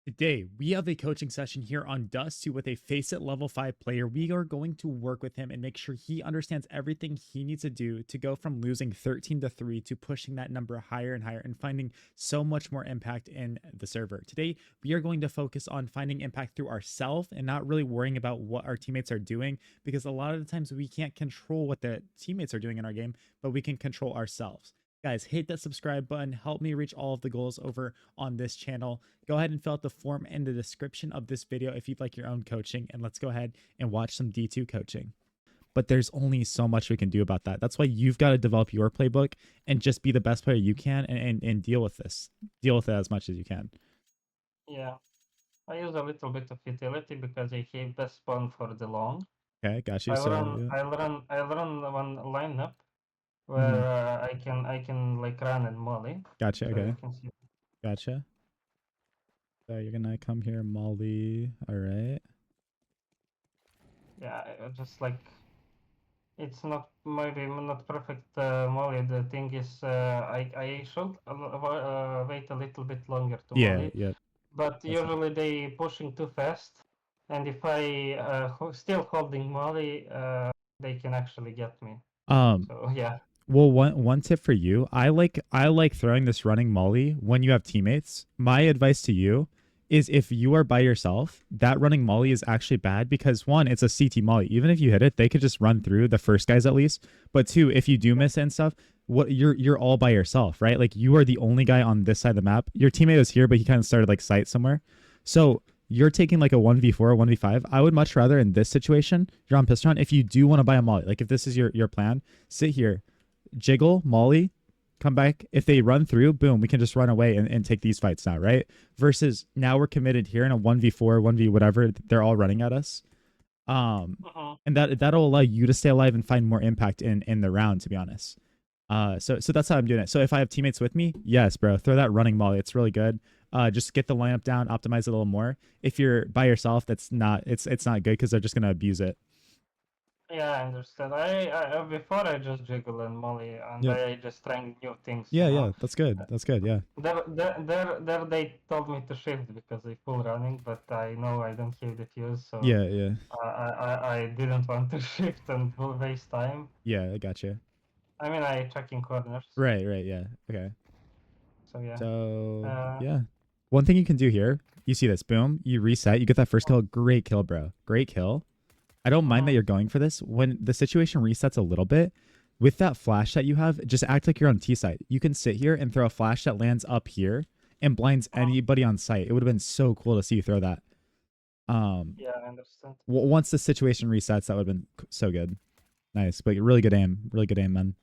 Today, we have a coaching session here on Dust 2 with a Face It level 5 player. We are going to work with him and make sure he understands everything he needs to do to go from losing 13-3 to pushing that number higher and higher and finding so much more impact in the server. Today, we are going to focus on finding impact through ourselves and not really worrying about what our teammates are doing, because a lot of the times we can't control what the teammates are doing in our game, but we can control ourselves. Guys, hit that subscribe button. Help me reach all of the goals over on this channel. Go ahead and fill out the form in the description of this video if you'd like your own coaching, and let's go ahead and watch some D2 coaching. But there's only so much we can do about that. That's why you've got to develop your playbook and just be the best player you can, and deal with this. Deal with it as much as you can. Yeah, I use a little bit of utility because I have best spawn for the long. Okay, got you. I'll So run, yeah. I'll run, I'll run one lineup Mm-hmm. where I can like run and molly. Gotcha. So you Okay, can see. gotcha. So you're gonna come here, Molly. All right. Yeah, just like it's not maybe not perfect molly. The thing is, I should wait a little bit longer to Yeah. molly, Yep. but That's usually they pushing too fast, and if I still holding molly, they can actually get me. um. So yeah. Well, one tip for you, I like throwing this running molly when you have teammates. My advice to you is, if you are by yourself, that running molly is actually bad because one, it's a CT molly. Even if you hit it, they could just run through the first guys at least. But two, if you do miss it and stuff, what you're all by yourself, right? Like you are the only guy on this side of the map. Your teammate was here, but he kind of started like sight somewhere. So you're taking like a 1v4 or 1v5. I would much rather in this situation, you're on Piston, if you do want to buy a molly, like if this is your plan, sit here, jiggle, molly, come back. If they run through, boom, we can just run away and take these fights now, right? Versus now we're committed here in a 1v4, 1v whatever, they're all running at us. Uh-huh. And that'll allow you to stay alive and find more impact in the round, to be honest. So that's how I'm doing it. So if I have teammates with me, yes, bro, throw that running molly. It's really good. Just get the lineup down, optimize it a little more. If you're by yourself, it's not good because they're just gonna abuse it. Yeah, I understand. I before I just jiggle and molly, and Yep. I just trying new things, Yeah, yeah, that's good. That's good. Yeah. There they told me to shift because they full running, but I know I don't have the fuse, so Yeah, yeah. I didn't want to shift and waste time. Yeah, I got you. I mean, I checking corners, Right, right, yeah. Okay. so yeah. So Uh, yeah. One thing you can do here, you see this, boom, you reset, you get that first kill. Great kill, bro. Great kill. I don't mind that uh-huh. you're going for this. When the situation resets a little bit, with that flash that you have, just act like you're on T side. You can sit here and throw a flash that lands up here and blinds anybody on site. It would have been so cool to see you throw that. Yeah, I understand. Once the situation resets, that would have been so good. Nice, but really good aim, man.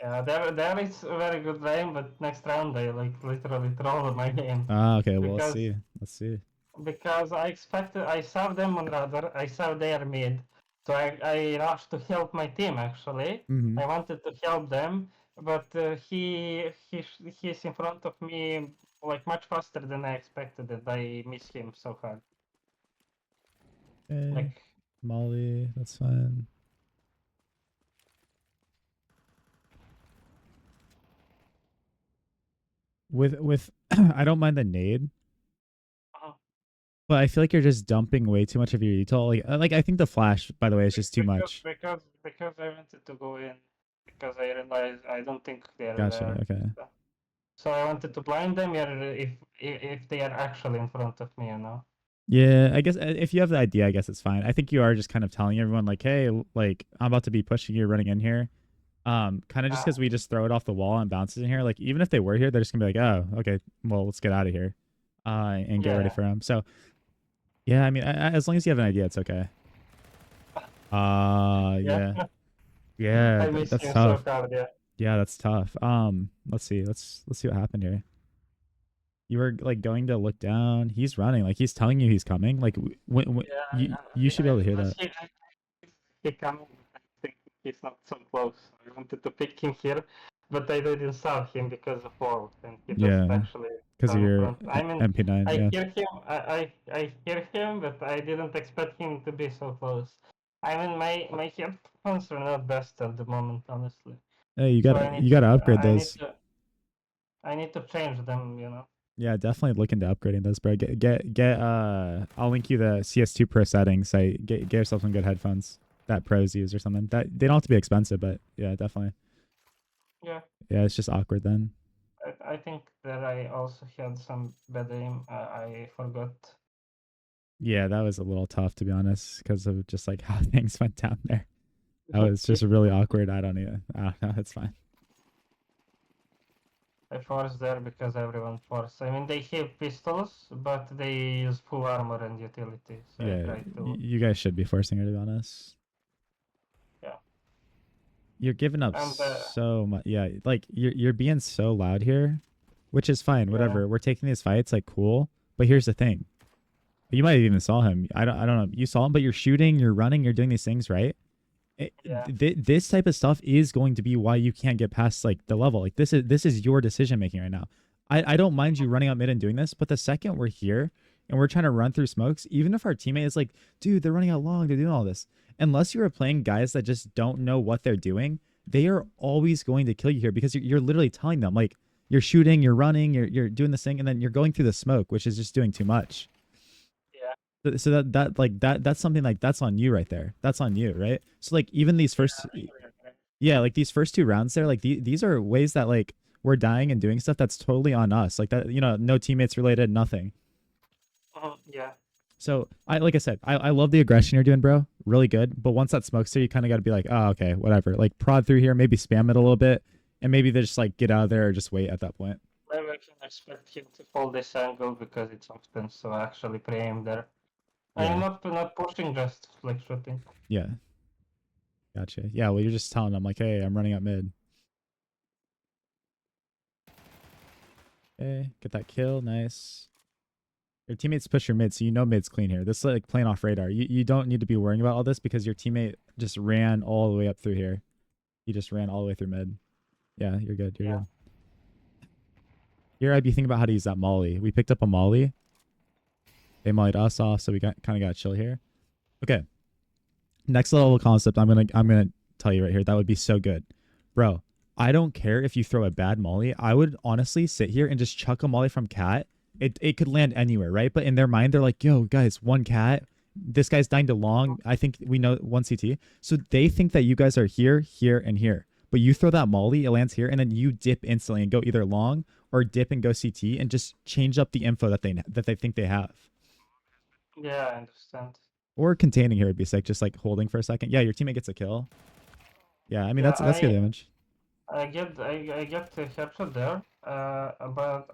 Yeah, there is a very good game, but next round they like literally trolled my game Ah, okay. Well, let's because see. Let's see. I expected I saw them on radar, I saw their mid, so I rushed to help my team actually. Mm-hmm. I wanted to help them, but he's in front of me like much faster than I expected, and I miss him so hard. Okay, Like Molly, that's fine. With I don't mind the nade, uh, but I feel like you're just dumping way too much of your util. Like I think the flash, by the way, is just too much. because I wanted to go in because I realized I don't think they're Gotcha. there. Okay. So I wanted to blind them if they are actually in front of me, you know. Yeah, I guess if you have the idea, I guess it's fine. I think you are just kind of telling everyone like, hey, like I'm about to be pushing you, running in here. Kind of just Uh, because we just throw it off the wall and bounces in here. Like even if they were here, they're just gonna be like, oh, okay, well, let's get out of here, and get ready yeah, for them. So yeah, I mean, as long as you have an idea, it's okay. yeah. Yeah, yeah, I miss that's him so tough. hard. Yeah, Yeah, that's tough. Let's see. Let's see what happened here. You were like going to look down. He's running. Like he's telling you he's coming. Like when yeah. you should be able to hear that. He coming. I think he's not so close. I wanted to pick him here, but I didn't saw him because of wall, and he just Yeah, actually because of come in your front. I mean, MP9. I Yeah, hear him. I hear him, but I didn't expect him to be so close. I mean, my headphones are not best at the moment, honestly. hey, So you gotta upgrade I need those. to I need to change them, you know. Yeah, definitely look into upgrading those, bro. Get I'll link you the CS2 Pro settings. Get yourself some good headphones that pros use or something. That they don't have to be expensive, but yeah, definitely. Yeah, Yeah, it's just awkward then. I think that I also had some bad aim. I forgot. Yeah, that was a little tough to be honest, because of just like how things went down there. That was just really awkward. I don't know. It's fine. I forced there because everyone forced. I mean, they have pistols, but they use full armor and utility. So I Yeah, try to, you guys should be forcing her to be honest. yeah. You're giving up And so much. Yeah, like you're being so loud here, which is fine. yeah, Whatever. We're taking these fights, like cool. But here's the thing. You might have even saw him. I don't know. You saw him, but you're shooting, you're running, you're doing these things, right? yeah, This type of stuff is going to be why you can't get past like the level. Like this is your decision making right now. I don't mind you running up mid and doing this, but the second we're here and we're trying to run through smokes, even if our teammate is like, dude, they're running out long, they're doing all this. Unless you are playing guys that just don't know what they're doing, they are always going to kill you here because you're literally telling them like you're shooting, you're running, you're doing this thing, and then you're going through the smoke, which is just doing too much. yeah, So that like that's something like that's on you right there. That's on you, right? So like even these first yeah, like these first two rounds there, like these are ways that like we're dying and doing stuff that's totally on us. Like that, no teammates related, nothing. yeah, So I like I said, I love the aggression you're doing, bro. Really good. But once that smoke's there, you kind of got to be like, oh, okay, whatever. Like prod through here, maybe spam it a little bit, and maybe they just like get out of there or just wait at that point. maybe I can expect him to hold this angle because it's often so actually pre-aim there. I'm Yeah, not pushing, just like shooting. yeah, gotcha. Yeah, well, you're just telling them like, hey, I'm running up mid. Okay, get that kill, nice. Your teammates push your mid, so you know mid's clean here. This is like playing off radar. You don't need to be worrying about all this because your teammate just ran all the way up through here. He just ran all the way through mid. Yeah, you're good. You're Yeah, good. Here I'd be thinking about how to use that molly. We picked up a molly. They mollied us off, so we got kind of got to chill here. Okay. Next level concept, I'm gonna tell you right here. That would be so good. Bro, I don't care if you throw a bad molly. I would honestly sit here and just chuck a molly from cat. It could land anywhere, right? But in their mind, they're like, yo, guys, one cat. This guy's dying to long. I think we know one CT. So they think that you guys are here, here, and here. But you throw that molly, it lands here, and then you dip instantly and go either long or dip and go CT and just change up the info that they think they have. yeah, I understand. Or containing here would be sick, just like holding for a second. Yeah, your teammate gets a kill. Yeah, I mean Yeah, that's good damage. I get a headshot there. But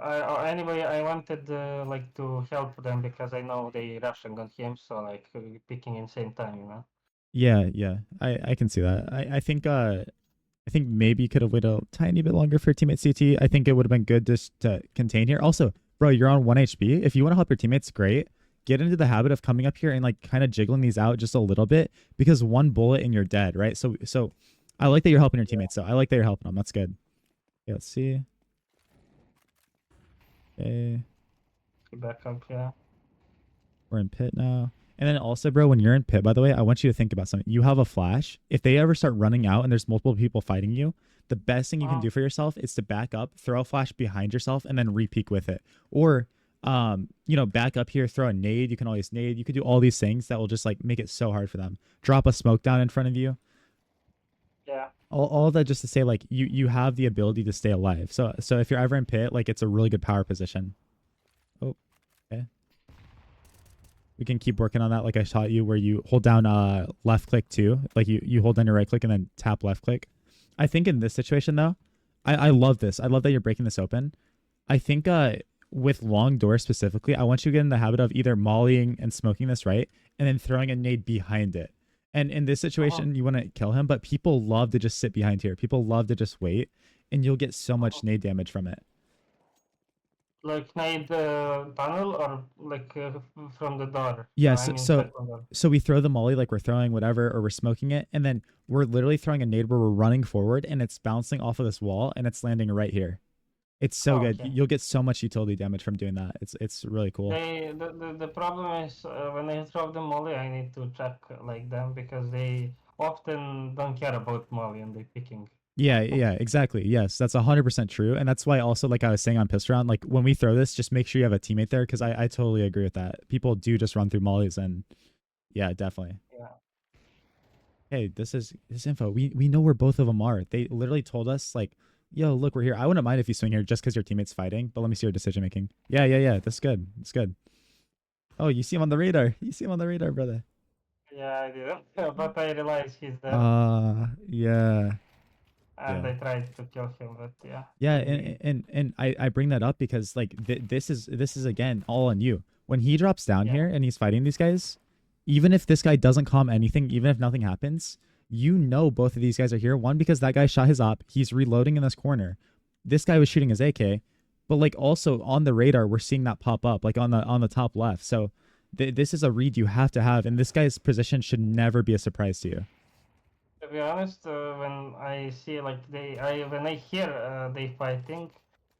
anyway, I wanted like to help them because I know they rushing on him, so like picking in same time. Yeah, yeah. I can see that. I think maybe you could have waited a tiny bit longer for your teammate CT. I think it would have been good just to contain here. Also, bro, you're on 1 HP. If you want to help your teammates, great. Get into the habit of coming up here and like kind of jiggling these out just a little bit because one bullet and you're dead, right? So I like that you're helping your teammates. So I like that you're helping them. That's good. Yeah, let's see. Okay. Back up, yeah. We're in pit now. And then also, bro, when you're in pit, by the way, I want you to think about something. You have a flash. If they ever start running out and there's multiple people fighting you, the best thing you can do for yourself is to back up, throw a flash behind yourself, and then re-peek with it. Or, back up here, throw a nade. You can always nade. You could do all these things that will just like make it so hard for them. Drop a smoke down in front of you. Yeah, All of that just to say like you have the ability to stay alive. So if you're ever in pit, like it's a really good power position. Oh, okay. We can keep working on that like I taught you where you hold down left click too. Like you hold down your right click and then tap left click. I think in this situation though, I love this. I love that you're breaking this open. I think with long doors specifically, I want you to get in the habit of either mollying and smoking this right and then throwing a nade behind it. And in this situation, you want to kill him, but people love to just sit behind here. People love to just wait, and you'll get so much nade damage from it. like nade tunnel or like from the door. Yeah, I so, mean so second door. so we throw the molly like we're throwing whatever or we're smoking it, and then we're literally throwing a nade where we're running forward and it's bouncing off of this wall and it's landing right here. It's so good. Okay. You'll get so much utility damage from doing that. It's really cool. The problem is when I throw the molly, I need to check like them because they often don't care about molly and they picking. Yeah, yeah, exactly. Yes, that's 100% true, and that's why also like I was saying on piss round, like when we throw this, just make sure you have a teammate there because I totally agree with that. People do just run through mollies, and yeah, definitely. Yeah. Hey, this info. We know where both of them are. They literally told us like, yo, look, we're here. I wouldn't mind if you swing here just because your teammate's fighting, but let me see your decision making. Yeah, yeah, yeah. That's good. That's good. Oh, you see him on the radar. You see him on the radar, brother. Yeah, I did. But I realized he's there, Yeah, and yeah. I tried to kill him. But yeah, Yeah, he. and I bring that up because like this is again all on you. When he drops down Yeah. here and he's fighting these guys, even if this guy doesn't calm anything, even if nothing happens, you know both of these guys are here. One because that guy shot his op, he's reloading in this corner. This guy was shooting his AK, but like also on the radar we're seeing that pop up like on the top left. So this is a read you have to have, and this guy's position should never be a surprise to you. To be honest, when I see like when I hear they fighting,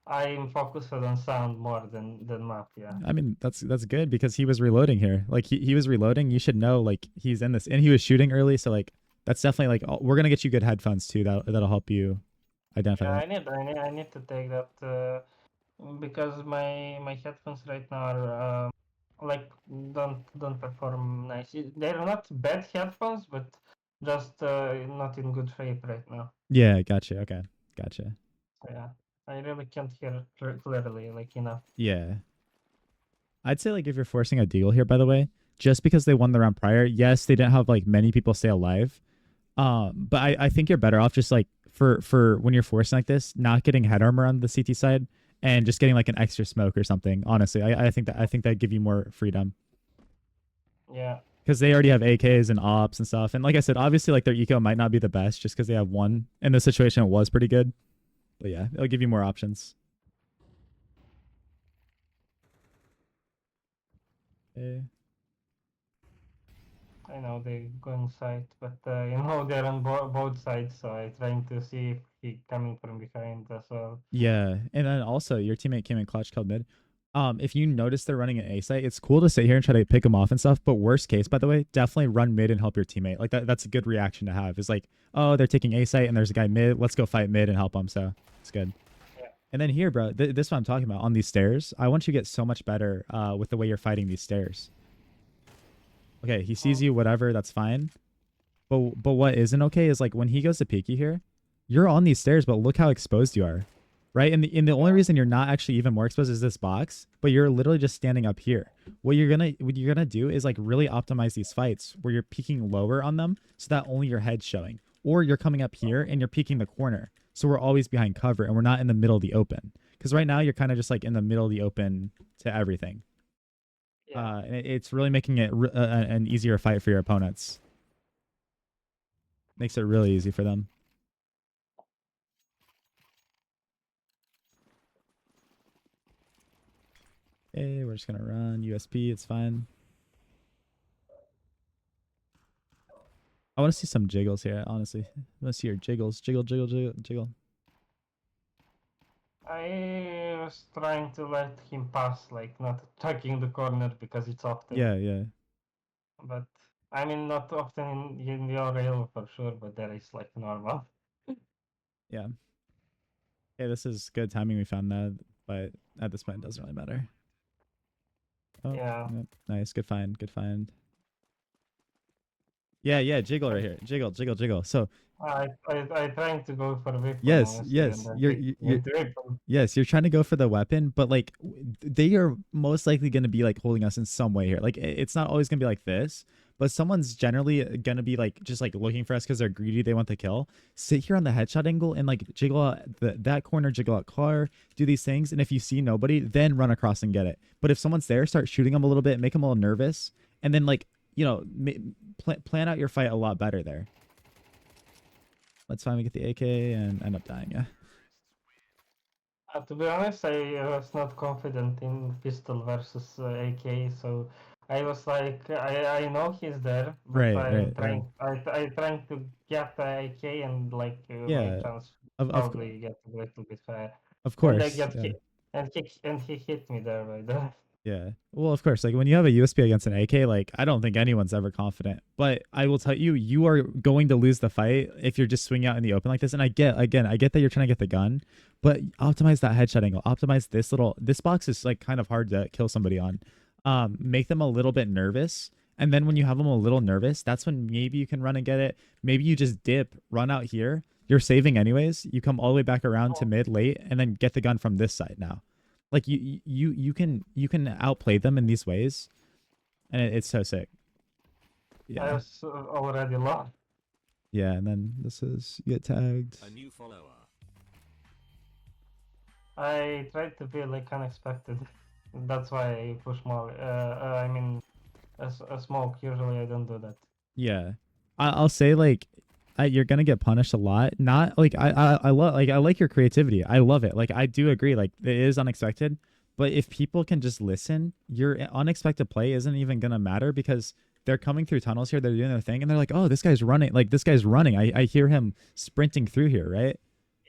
I'm focused on sound more than map. Yeah. I mean, that's good because he was reloading here. Like he was reloading. You should know like he's in this, and he was shooting early. So like that's definitely like we're gonna get you good headphones too. That'll help you identify Yeah, that. I need to take that because my headphones right now are like don't perform nice. They're not bad headphones, but just not in good shape right now. Yeah, gotcha. Okay, gotcha. So, yeah, I really can't hear clearly like enough. Yeah, I'd say like if you're forcing a deal here, by the way, just because they won the round prior, yes, they didn't have like many people stay alive. But I think you're better off just like for when you're forcing like this, not getting head armor on the CT side and just getting like an extra smoke or something. Honestly, I think that give you more freedom. Yeah, Because they already have AKs and ops and stuff. And like I said, obviously, like their eco might not be the best just because they have one. In this situation, it was pretty good. But yeah, it'll give you more options. Okay. I know they go inside, but they're on both sides, so I trying to see if he coming from behind as well. Yeah, and then also your teammate came in clutch, killed mid. If you notice they're running an A site, it's cool to sit here and try to pick them off and stuff. But worst case, by the way, definitely run mid and help your teammate. Like that's a good reaction to have. Is like, oh, they're taking A site and there's a guy mid. Let's go fight mid and help them. So it's good. Yeah, And then here, bro, this is what I'm talking about on these stairs. I want you to get so much better with the way you're fighting these stairs. Okay, he sees mm, you, whatever, that's fine. But what isn't okay is like when he goes to peek you here, you're on these stairs, but look how exposed you are. Right? And the only yeah, reason you're not actually even more exposed is this box, but you're literally just standing up here. What you're gonna do is like really optimize these fights where you're peeking lower on them so that only your head's showing. Or you're coming up here and you're peeking the corner. So we're always behind cover and we're not in the middle of the open. Because right now you're kind of just like in the middle of the open to everything. yeah. And it's really making it an easier fight for your opponents. Makes it really easy for them. Okay, we're just gonna run USP. It's fine. I want to see some jiggles here. Honestly, I want to see your jiggles. Jiggle, jiggle, jiggle, jiggle. I was trying to let him pass, like not attacking the corner because it's often, Yeah, yeah, but I mean not often in your rail for sure, but there is like normal. yeah. Okay, this is good timing. We found that, but at this point, it doesn't really matter. Oh, Yeah, yep, nice. Good find. Good find. Yeah, yeah. Jiggle right I here. Jiggle, jiggle, jiggle. So I trying to go for weapon yes, honestly, and yes. then You're he you you're went to weapon. Yes, you're trying to go for the weapon, but like they are most likely going to be like holding us in some way here. Like it's not always going to be like this, but someone's generally going to be like just like looking for us because they're greedy. They want the kill. Sit here on the headshot angle and like jiggle out that corner, jiggle out car, do these things. And if you see nobody, then run across and get it. But if someone's there, start shooting them a little bit, make them a little nervous, and then like plan out your fight a lot better there. Let's finally get the AK and end up dying. Yeah. To be honest, I was not confident in pistol versus AK, so I was like, I know he's there, but Right. Right. Right. I trying to get the AK and like my Yeah. chance Of of probably get a little bit higher, of and I course. get Yeah. hit, and he hit me there by the. Yeah. Well, of course, like when you have a USP against an AK, like I don't think anyone's ever confident. But I will tell you, you are going to lose the fight if you're just swinging out in the open like this. And I get, again, I get that you're trying to get the gun, but optimize that headshot angle. Optimize this box is like kind of hard to kill somebody on. Make them a little bit nervous. And then when you have them a little nervous, that's when maybe you can run and get it. Maybe you just dip, run out here. You're saving anyways. You come all the way back around to Oh, mid, late, and then get the gun from this side now. Like you can outplay them in these ways, and it's so sick. I Yeah, was already lost. yeah. And then this is you get tagged. A new follower. I tried to be like unexpected. That's why I push more. I mean, a smoke. Usually I don't do that. Yeah, I'll say like you're gonna get punished a lot. Not like I love like I like your creativity. I love it. Like I do agree. Like it is unexpected, but if people can just listen, your unexpected play isn't even gonna matter because they're coming through tunnels here. They're doing their thing, and they're like, oh, this guy's running. Like this guy's running. I hear him sprinting through here, right?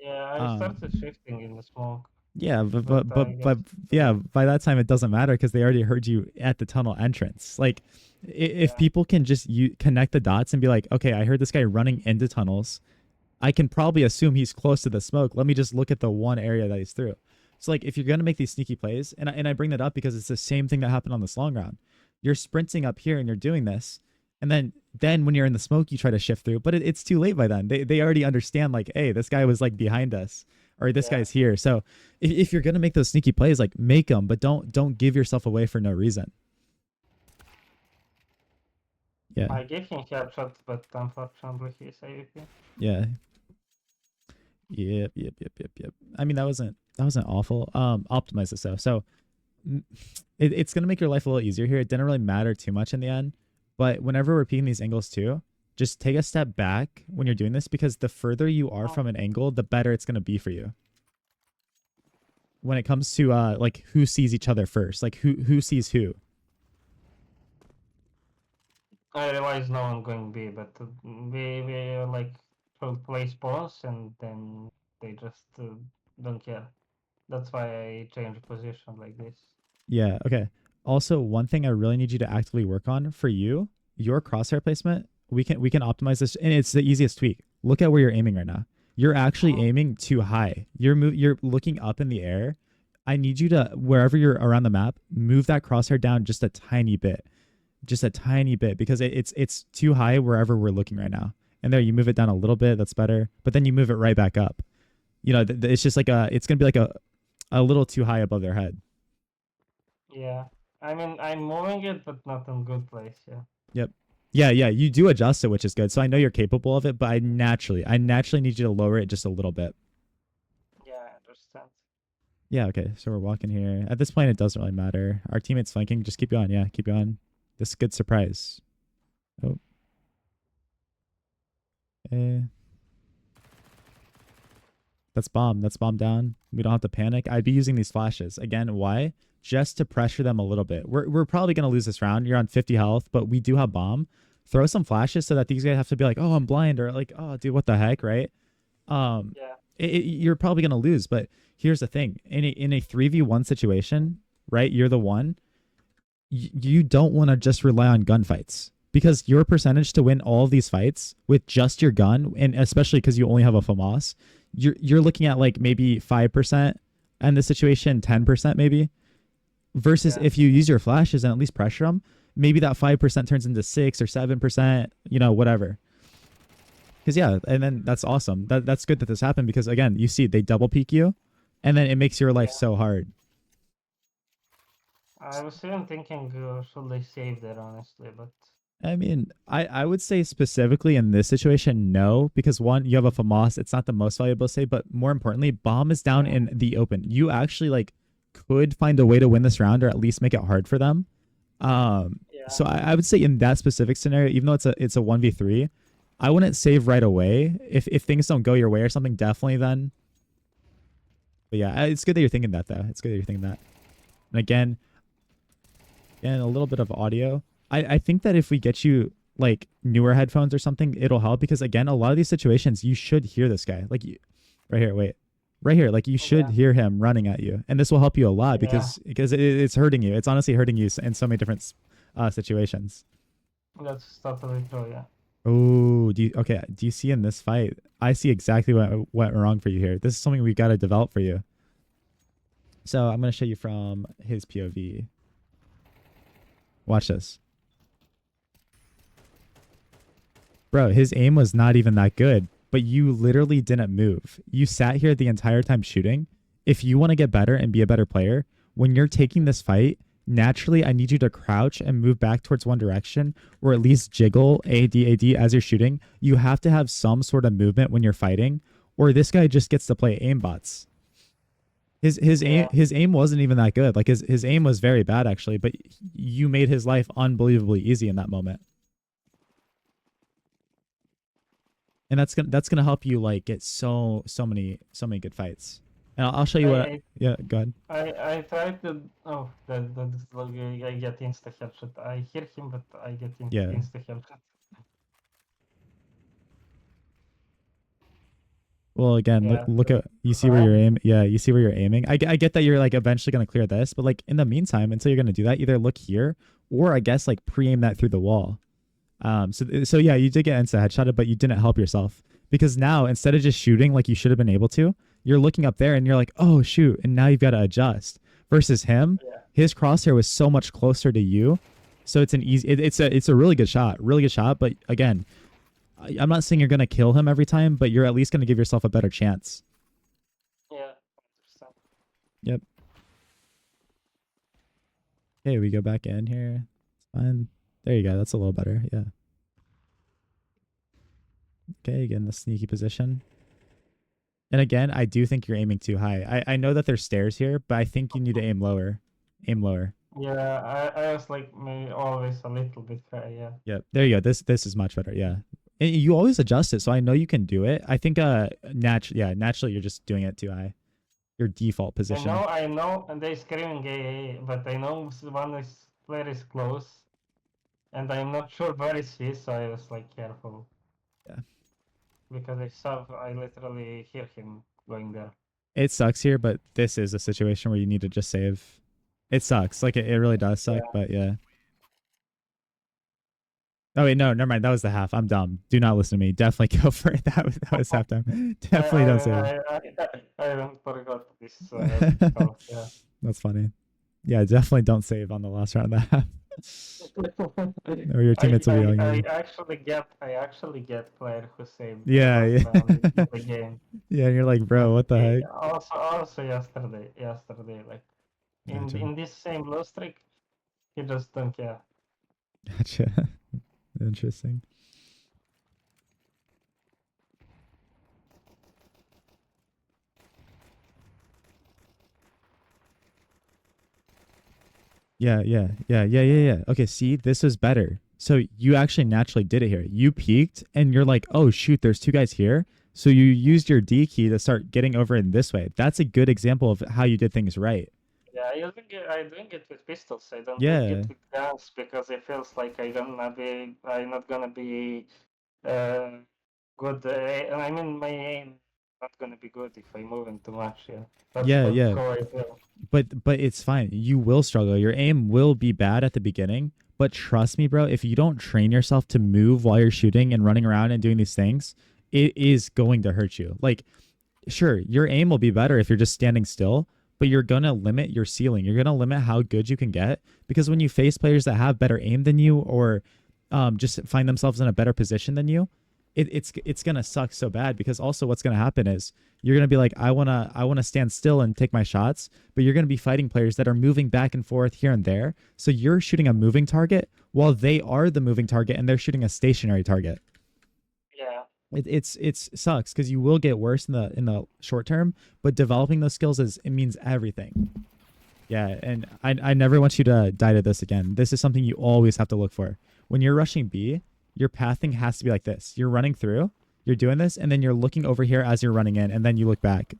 Yeah, I Um, started shifting in the smoke, Yeah, but I but guess yeah, by that time it doesn't matter because they already heard you at the tunnel entrance. Like, if yeah, people can just connect the dots and be like, okay, I heard this guy running into tunnels. I can probably assume he's close to the smoke. Let me just look at the one area that he's through. So like, if you're gonna make these sneaky plays, and I bring that up because it's the same thing that happened on this long round. You're sprinting up here and you're doing this, and then when you're in the smoke, you try to shift through, but it's too late by then. They already understand like, hey, this guy was like behind us, or this yeah. guy's here. So if you're gonna make those sneaky plays, like make them, but don't give yourself away for no reason. Yeah, I gave him headshot, but unfortunately he's AWP. yeah, yep. I mean that wasn't awful. Optimize this though. So it's gonna make your life a little easier here. It didn't really matter too much in the end, but whenever we're repeating these angles too, just take a step back when you're doing this because the further you are Oh, from an angle, the better it's gonna be for you. When it comes to like who sees each other first, like who sees who. I realize no one going B, but we like should play spawns and then they just don't care. That's why I change position like this. Yeah, okay. Also, one thing I really need you to actively work on for you, your crosshair placement, we can optimize this and it's the easiest tweak. Look at where you're aiming right now. You're actually Oh, aiming too high. You're looking up in the air. I need you to wherever you're around the map, move that crosshair down just a tiny bit. Just a tiny bit because it's too high wherever we're looking right now. And there you move it down a little bit, that's better. But then you move it right back up. It's just like it's going to be like a little too high above their head. yeah. I mean, I'm moving it, but not in good place. Yeah. Yep. Yeah, you do adjust it, which is good. So I know you're capable of it, but I naturally need you to lower it just a little bit. Yeah, I understand. Yeah, okay. So we're walking here. At this point, it doesn't really matter. Our teammate's flanking. Just keep going. Yeah, keep going. This is a good surprise. Oh, eh. That's bomb. That's bomb down. We don't have to panic. I'd be using these flashes. Again, why? Just to pressure them a little bit. We're probably going to lose this round. You're on 50 health, but we do have bomb. Throw some flashes so that these guys have to be like, oh, I'm blind, or like, oh, dude, what the heck, right? Um, Yeah. you're probably going to lose, but here's the thing. In a 3v1 situation, right? You're the one. You don't want to just rely on gunfights because your percentage to win all of these fights with just your gun, and especially because you only have a FAMAS, you're looking at like maybe 5% in this situation, 10% maybe, versus Yeah. if you use your flashes and at least pressure them, maybe that 5% turns into 6 or 7%, whatever. Because yeah, and then that's awesome. That's good that this happened because again, you see they double peak you, and then it makes your life Yeah. so hard. I was even thinking, should I save there, honestly, but I mean, I would say specifically in this situation, no, because one, you have a FAMAS, it's not the most valuable save, but more importantly, bomb is down yeah. in the open. You actually like could find a way to win this round or at least make it hard for them. Yeah. So I would say in that specific scenario, even though it's a 1v3, I wouldn't save right away. If things don't go your way or something, definitely then. But yeah, it's good that you're thinking that though. It's good that you're thinking that. And again, and a little bit of audio. I think that if we get you like newer headphones or something, it'll help because again, a lot of these situations you should hear this guy. Like you, right here, wait. right here. Like you should Yeah, hear him running at you, and this will help you a lot yeah, because it's hurting you. It's honestly hurting you in so many different situations. that's totally true. Yeah. Oh, do you see in this fight? I see exactly what went wrong for you here. This is something we got to develop for you. So I'm going to show you from his POV. Watch this. Bro, his aim was not even that good, but you literally didn't move. You sat here the entire time shooting. If you want to get better and be a better player, when you're taking this fight, naturally I need you to crouch and move back towards one direction or at least jiggle AD as you're shooting. You have to have some sort of movement when you're fighting or this guy just gets to play aimbots. Yeah. His aim wasn't even that good. Like his aim was very bad actually, but you made his life unbelievably easy in that moment. And that's gonna help you like get so many good fights. And I'll show you what. I Yeah, go ahead. I tried to. Oh, that's like I get insta headshot. I hear him, but I get Yeah. insta headshot. Well, again, Yeah, look at you see where that. you're aim. Yeah, you see where you're aiming. I get that you're like eventually gonna clear this, but like in the meantime, until you're gonna do that, either look here or I guess like pre-aim that through the wall. So yeah, you did get insta headshotted, but you didn't help yourself because now instead of just shooting like you should have been able to, you're looking up there and you're like, oh shoot, and now you've got to adjust. Versus him, Yeah, his crosshair was so much closer to you, so it's an easy. It's a really good shot. But again, I'm not saying you're gonna kill him every time, but you're at least gonna give yourself a better chance. yeah, 100%. Yep. Okay, we go back in here. It's fine. There you go. That's a little better. Yeah. Okay, again, the sneaky position. And again, I do think you're aiming too high. I know that there's stairs here, but I think you need to aim lower. Aim lower. Yeah, I was like me always a little bit high. Yeah. Yep. There you go. This is much better. Yeah. And you always adjust it, so I know you can do it. I think naturally you're just doing it too high. Your default position. I know, and they screaming but I know one is player is close, and I'm not sure where is he, so I was like careful Yeah. because I literally hear him going there. It sucks here, but this is a situation where you need to just save. It sucks. Like it really does suck, Yeah. but yeah. Oh wait, no, never mind. That was the half. I'm dumb. Do not listen to me. Definitely go for it. That was halftime. Definitely don't save. I don't forgot this half. Yeah. That's funny. Yeah, definitely don't save on the last round of the half. Or your teammates will be yelling at you. I actually get player who saved the Yeah, last yeah. round in the game. Yeah, and you're like, bro, But what the heck? also yesterday, like Gotcha. in this same low streak, he just don't care. Gotcha. Interesting. Yeah. Okay, see, this is better. So you actually naturally did it here. You peeked and you're like, oh shoot, there's two guys here. So you used your D key to start getting over in this way. That's a good example of how you did things right. Yeah, I doing it with pistols. I don't doing Yeah. it with guns because it feels like I'm not gonna be uh, good. I mean, my aim not gonna be good if I move in too much. Yeah, that's Yeah, how yeah. how I feel. But it's fine. You will struggle. Your aim will be bad at the beginning, but trust me, bro, if you don't train yourself to move while you're shooting and running around and doing these things, it is going to hurt you. Like, sure, your aim will be better if you're just standing still, but you're going to limit your ceiling. You're going to limit how good you can get because when you face players that have better aim than you or just find themselves in a better position than you, it's gonna suck so bad because also what's gonna happen is you're gonna be like I wanna stand still and take my shots, but you're gonna be fighting players that are moving back and forth here and there. So you're shooting a moving target while they are the moving target and they're shooting a stationary target. Yeah, It's sucks because you will get worse in the short term, but developing those skills it means everything. Yeah, and I never want you to die to this again. This is something you always have to look for. When you're rushing B, your pathing has to be like this. You're running through, you're doing this, and then you're looking over here as you're running in, and then you look back.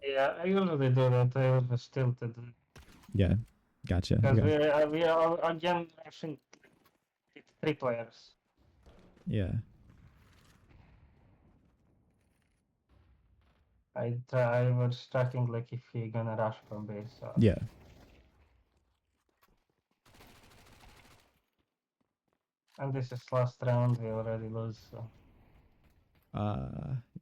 yeah. I usually do that. I always tilted Yeah, gotcha. because Okay. we are again rushing three players. Yeah. I was tracking like if he gonna rush from base. Yeah. And this is last round. We already lose. So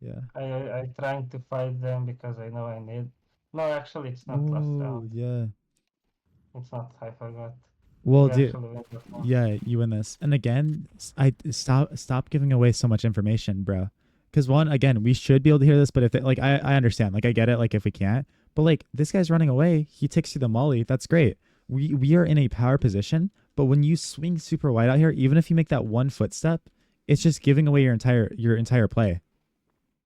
Yeah. I trying to fight them because I know I need. No, actually, it's not last round. Oh, yeah. It's not. I forgot. Well, We dude, actually win this one. yeah, you win this. And again, I stop giving away so much information, bro. Because one, again, we should be able to hear this, but if like I understand, like I get it, like if we can't, but like this guy's running away, he takes you the molly. That's great. We are in a power position, but when you swing super wide out here, even if you make that one footstep, it's just giving away your entire play.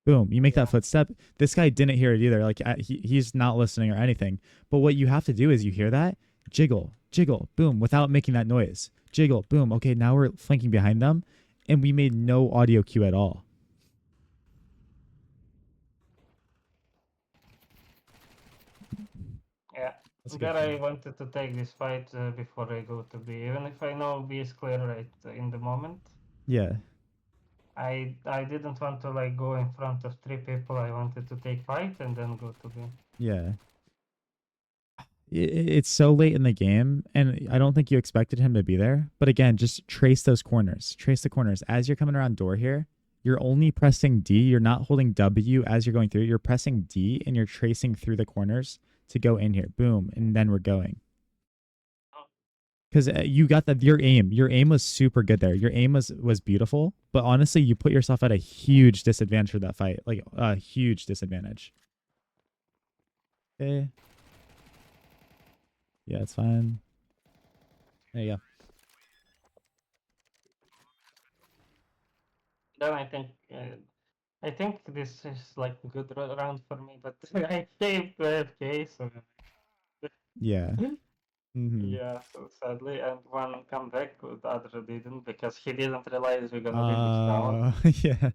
Boom, you make Yeah. that footstep. This guy didn't hear it either. Like he's not listening or anything. But what you have to do is you hear that, jiggle, jiggle, boom, without making that noise. Jiggle, boom. Okay, now we're flanking behind them, and we made no audio cue at all. Yeah. That's a good There I play. wanted to take this fight before I go to B, even if I know B is clear right in the moment. Yeah, I didn't want to like go in front of three people. I wanted to take fight and then go to B. yeah. It's so late in the game, and I don't think you expected him to be there. But again, just trace those corners. Trace the corners as you're coming around door here. You're only pressing D. You're not holding W as you're going through. You're pressing D, and you're tracing through the corners to go in here. Boom, and then we're going. Because you got that your aim was super good there. Your aim was beautiful, but honestly, you put yourself at a huge disadvantage for that fight, like a huge disadvantage. Okay, yeah, it's fine. There you go. Then I think this is like a good round for me, but I came to AFK, so Yeah. Mm-hmm. yeah, so sadly, and one come back, the other didn't because he didn't realize we're gonna win this round. Yeah,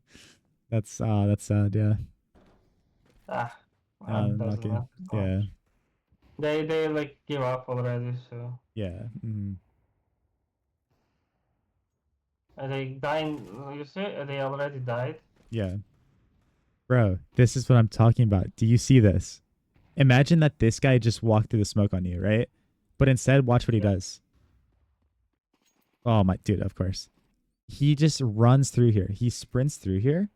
that's sad. Yeah, Ah, it doesn't lucky. matter so Yeah, much. They like give up already, so yeah, they dying. You see, they already died. yeah, bro. This is what I'm talking about. Do you see this? Imagine that this guy just walked through the smoke on you, right? But instead, watch what he Yeah, does. Oh my dude, of course. He just runs through here. He sprints through here,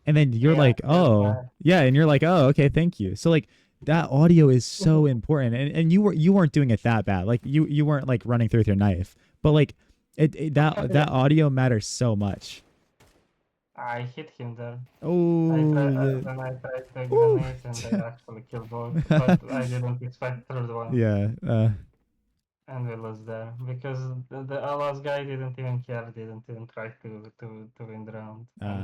and then you're yeah, like, yeah. oh, yeah, and you're like, oh, okay, thank you. So like that audio is so important, and you weren't doing it that bad. Like you weren't like running through with your knife, but like that audio matters so much. I hit him there. Oh yeah. Then I tried the Ooh. grenade and I actually killed both, but I didn't expect third one. Yeah. And we lost there because the last guy didn't even care, didn't even try to win the round. And